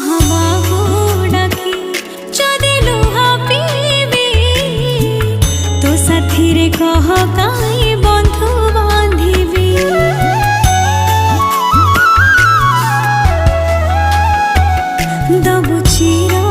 ମହାବାହୁ ଡାକି ଯଦି ଲୁହା ପିଇବି ତୋ ସାଥିରେ କହ କାହିଁ ବନ୍ଧୁ ବାନ୍ଧିବି। ଦବୁ ଚିର